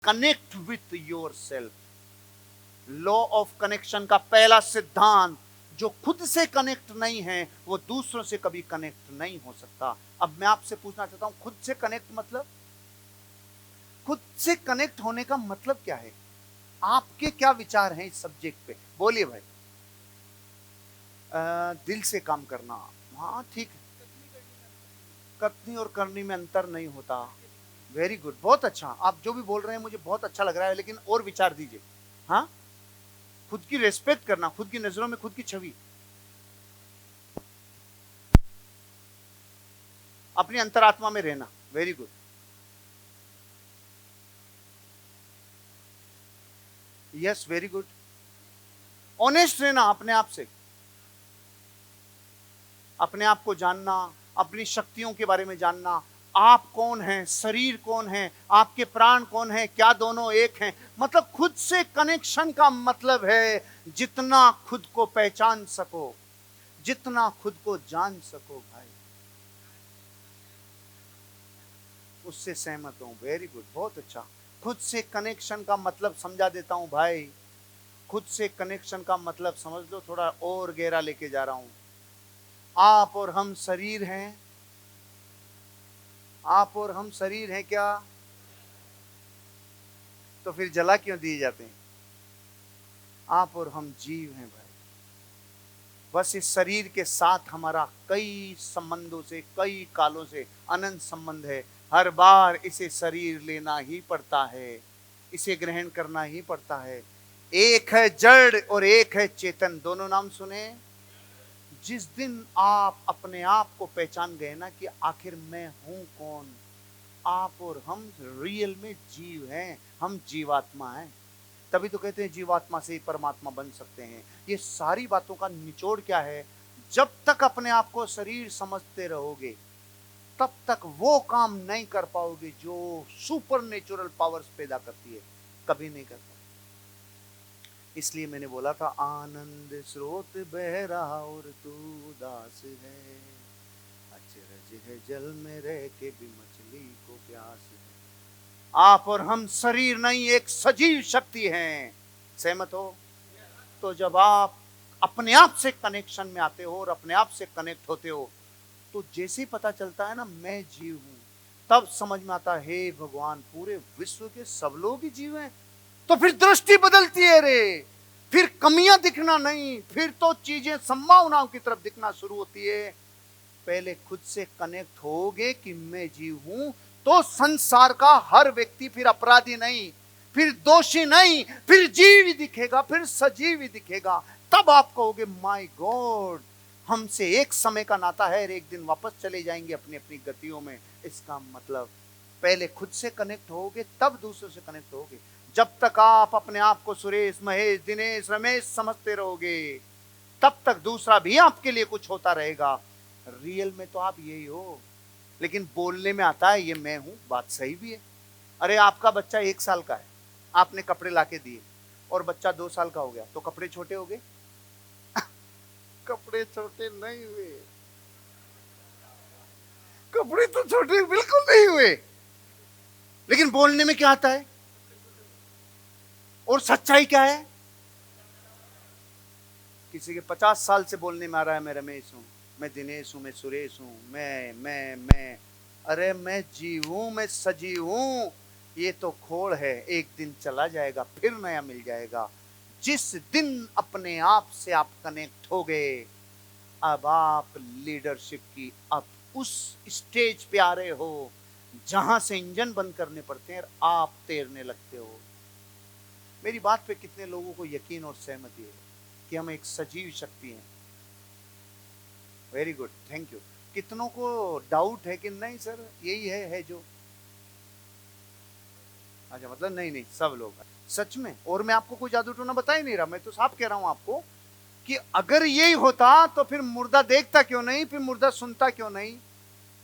Connect with your self. Law of connection का पहला सिद्धांत, जो खुद से कनेक्ट नहीं है वो दूसरों से कभी कनेक्ट नहीं हो सकता। अब मैं आपसे पूछना चाहता हूं, खुद से कनेक्ट मतलब, खुद से कनेक्ट होने का मतलब क्या है? आपके क्या विचार हैं इस सब्जेक्ट पे? बोलिए भाई। दिल से काम करना, हाँ ठीक है। कथनी और करनी में अंतर नहीं होता। वेरी गुड, बहुत अच्छा। आप जो भी बोल रहे हैं मुझे बहुत अच्छा लग रहा है, लेकिन और विचार दीजिए। हाँ, खुद की रेस्पेक्ट करना, खुद की नजरों में खुद की छवि, अपनी अंतरात्मा में रहना। Very good, yes very good. Honest रहना अपने आप से, अपने आप को जानना, अपनी शक्तियों के बारे में जानना। आप कौन हैं, शरीर कौन है, आपके प्राण कौन है, क्या दोनों एक हैं? मतलब खुद से कनेक्शन का मतलब है जितना खुद को पहचान सको, जितना खुद को जान सको भाई, उससे सहमत हूं। वेरी गुड, बहुत अच्छा। खुद से कनेक्शन का मतलब समझा देता हूं भाई। खुद से कनेक्शन का मतलब समझ लो, थोड़ा और गहरा लेके जा रहा हूं। आप और हम शरीर हैं, आप और हम शरीर हैं क्या? तो फिर जला क्यों दिए जाते हैं? आप और हम जीव हैं भाई। बस इस शरीर के साथ हमारा कई संबंधों से, कई कालों से अनंत संबंध है। हर बार इसे शरीर लेना ही पड़ता है, इसे ग्रहण करना ही पड़ता है। एक है जड़ और एक है चेतन, दोनों नाम सुने। जिस दिन आप अपने आप को पहचान गए ना कि आखिर मैं हूं कौन, आप और हम रियल में जीव हैं, हम जीवात्मा हैं। तभी तो कहते हैं जीवात्मा से ही परमात्मा बन सकते हैं। ये सारी बातों का निचोड़ क्या है? जब तक अपने आप को शरीर समझते रहोगे तब तक वो काम नहीं कर पाओगे जो सुपर नेचुरल पावर्स पैदा करती है, कभी नहीं कर पाओगे। इसलिए मैंने बोला था, आनंद स्रोत बह रहा और तू उदास है, अचरज है जल में रह के भी मछली को प्यास है। आप और हम शरीर नहीं, एक सजीव शक्ति हैं। सहमत हो? तो जब आप अपने आप से कनेक्शन में आते हो और अपने आप से कनेक्ट होते हो, तो जैसे ही पता चलता है ना मैं जीव हूं, तब समझ में आता है हे भगवान, पूरे विश्व के सब लोग ही जीव हैं। तो फिर दृष्टि बदलती है रे, फिर कमियां दिखना नहीं, फिर तो चीजें संभावनाओं की तरफ दिखना शुरू होती है। पहले खुद से कनेक्ट होगे कि मैं जीव हूं, तो संसार का हर व्यक्ति फिर अपराधी नहीं, फिर दोषी नहीं, फिर जीव ही दिखेगा, फिर सजीव ही दिखेगा। तब आप कहोगे माय गॉड, हमसे एक समय का नाता है और एक दिन वापस चले जाएंगे अपनी अपनी गतियों में। इसका मतलब पहले खुद से कनेक्ट होगे तब दूसरों से कनेक्ट होगे। जब तक आप अपने आप को सुरेश, महेश, दिनेश, रमेश समझते रहोगे, तब तक दूसरा भी आपके लिए कुछ होता रहेगा। रियल में तो आप यही हो, लेकिन बोलने में आता है ये मैं हूं। बात सही भी है। अरे आपका बच्चा 1 साल का है, आपने कपड़े लाके दिए, और बच्चा 2 साल का हो गया, तो कपड़े छोटे हो गए? कपड़े छोटे नहीं हुए, कपड़े तो छोटे बिल्कुल नहीं हुए, लेकिन बोलने में क्या आता है? और सच्चाई क्या है? किसी के 50 साल से बोलने में आ रहा है मैं रमेश हूं, मैं दिनेश हूं, मैं सुरेश हूं, मैं। अरे मैं जीव हूं, मैं सजीव हूं। ये तो खोड़ है, एक दिन चला जाएगा, फिर नया मिल जाएगा। जिस दिन अपने आप से आप कनेक्ट हो गए, अब आप लीडरशिप की अब उस स्टेज पे आ रहे हो जहां से इंजन बंद करने पड़ते हैं और आप तैरने लगते हो। मेरी बात पे कितने लोगों को यकीन और सहमति है कि हम एक सजीव शक्ति हैं? Very good, thank you. कितनों को डाउट है कि नहीं सर यही है जो? अच्छा, मतलब नहीं नहीं, सब लोग सच में। और मैं आपको कोई जादू टोना बता ही नहीं रहा, मैं तो साफ कह रहा हूं आपको कि अगर यही होता तो फिर मुर्दा देखता क्यों नहीं, फिर मुर्दा सुनता क्यों नहीं?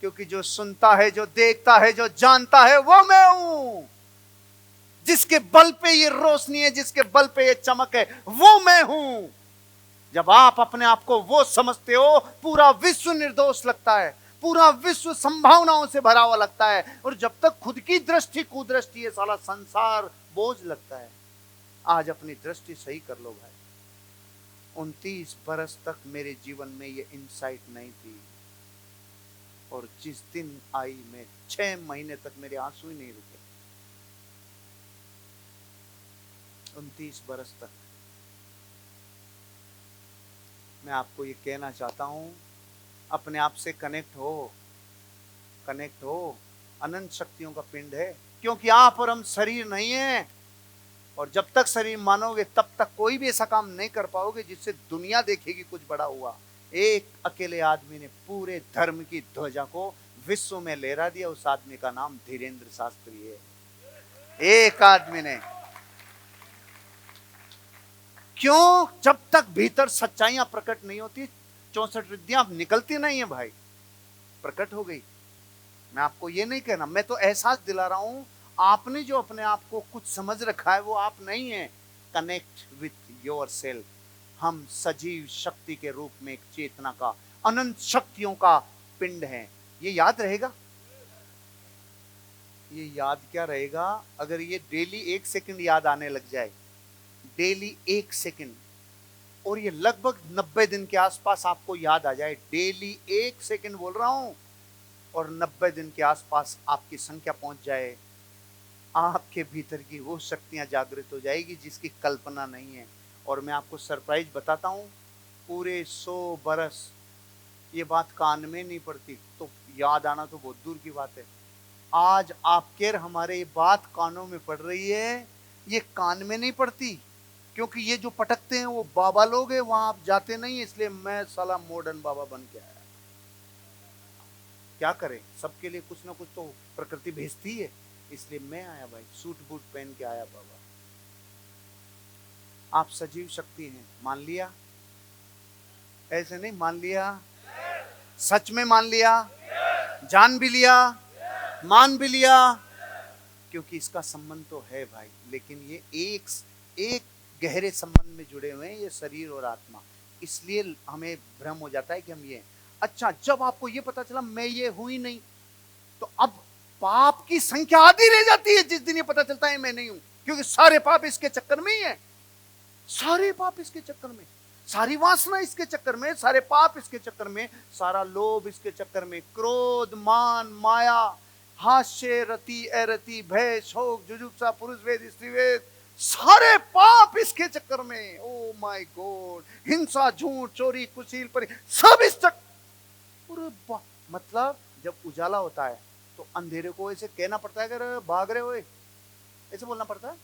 क्योंकि जो सुनता है, जो देखता है, जो जानता है, वो मैं हूं। जिसके बल पे ये रोशनी है, जिसके बल पे ये चमक है, वो मैं हूं। जब आप अपने आप को वो समझते हो, पूरा विश्व निर्दोष लगता है। पूरा विश्व संभावनाओं से भरा हुआ लगता है, और जब तक खुद की दृष्टि कुदृष्टि है, साला संसार बोझ लगता है। आज अपनी दृष्टि सही कर लो भाई। 29 बरस तक मेरे जीवन में ये इंसाइट नहीं थी, और जिस दिन आई, मैं 6 महीने तक मेरे आंसू ही नहीं रुके। 29 बरस तक। मैं आपको ये कहना चाहता हूं, अपने आप से कनेक्ट हो, कनेक्ट हो। अनंत शक्तियों का पिंड है, क्योंकि आप और हम शरीर नहीं है, और जब तक शरीर मानोगे तब तक कोई भी ऐसा काम नहीं कर पाओगे जिससे दुनिया देखेगी कुछ बड़ा हुआ। एक अकेले आदमी ने पूरे धर्म की ध्वजा को विश्व में लहरा दिया, उस आदमी का नाम धीरेन्द्र शास्त्री है। एक आदमी ने। क्यों? जब तक भीतर सच्चाइयां प्रकट नहीं होती, 64 रिद्धियां निकलती नहीं है भाई। प्रकट हो गई। मैं आपको ये नहीं कहना, मैं तो एहसास दिला रहा हूं, आपने जो अपने आप को कुछ समझ रखा है वो आप नहीं है। Connect with your self. हम सजीव शक्ति के रूप में एक चेतना का, अनंत शक्तियों का पिंड है। ये याद रहेगा। ये याद क्या रहेगा? अगर ये डेली 1 सेकंड याद आने लग जाए, डेली 1 सेकंड, और ये लगभग 90 दिन के आसपास आपको याद आ जाए, डेली 1 सेकंड बोल रहा हूं, और 90 दिन के आसपास आपकी संख्या पहुंच जाए, आपके भीतर की वो शक्तियां जागृत हो जाएगी जिसकी कल्पना नहीं है। और मैं आपको सरप्राइज बताता हूं, पूरे 100 बरस ये बात कान में नहीं पड़ती, तो याद आना तो बहुत दूर की बात है। आज आपके और हमारे ये बात कानों में पड़ रही है, ये कान में नहीं पड़ती, क्योंकि ये जो पटकते हैं वो बाबा लोग हैं, वहां आप जाते नहीं, इसलिए मैं साला मॉडर्न बाबा बन के आया। क्या करें, सबके लिए कुछ ना कुछ तो प्रकृति भेजती है, इसलिए मैं आया भाई, सूट बूट पहन के आया बाबा। आप सजीव शक्ति हैं, मान लिया? ऐसे नहीं, मान लिया? सच में मान लिया? जान भी लिया? मान भी लिया? क्योंकि इसका संबंध तो है भाई, लेकिन ये एक गहरे संबंध में जुड़े हुए हैं, ये शरीर और आत्मा। इसलिए हमें भ्रम हो जाता है कि हम ये। अच्छा, जब आपको ये पता चला मैं ये हूं ही नहीं, तो अब पाप की संख्या आधी रह जाती है जिस दिन ये पता चलता है मैं नहीं हूं, क्योंकि सारे पाप इसके चक्कर में ही है। सारे पाप इसके चक्कर में, सारी वासना इसके चक्कर में, सारे पाप इसके चक्कर में, सारा लोभ इसके चक्कर में, क्रोध, मान, माया, हास्य, रति, अरति, भय, शोक, जुजुप्सा, पुरुष वेद, स्त्री वेद, सारे पाप इसके चक्कर में। ओ माय गॉड, हिंसा, झूठ, चोरी, कुशील, परी, सब इस चक्कर। मतलब जब उजाला होता है तो अंधेरे को ऐसे कहना पड़ता है, अगर भाग रहे हो ऐसे बोलना पड़ता है।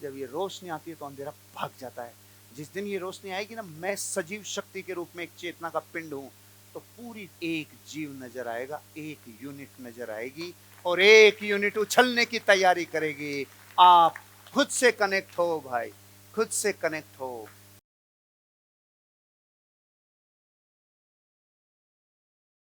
जब ये रोशनी आती है तो अंधेरा भाग जाता है। जिस दिन ये रोशनी आएगी ना, मैं सजीव शक्ति के रूप में एक चेतना का पिंड हूं, तो पूरी एक जीव नजर आएगा, एक यूनिट नजर आएगी, और एक यूनिट उछलने की तैयारी करेगी। आप खुद से कनेक्ट हो भाई, खुद से कनेक्ट हो।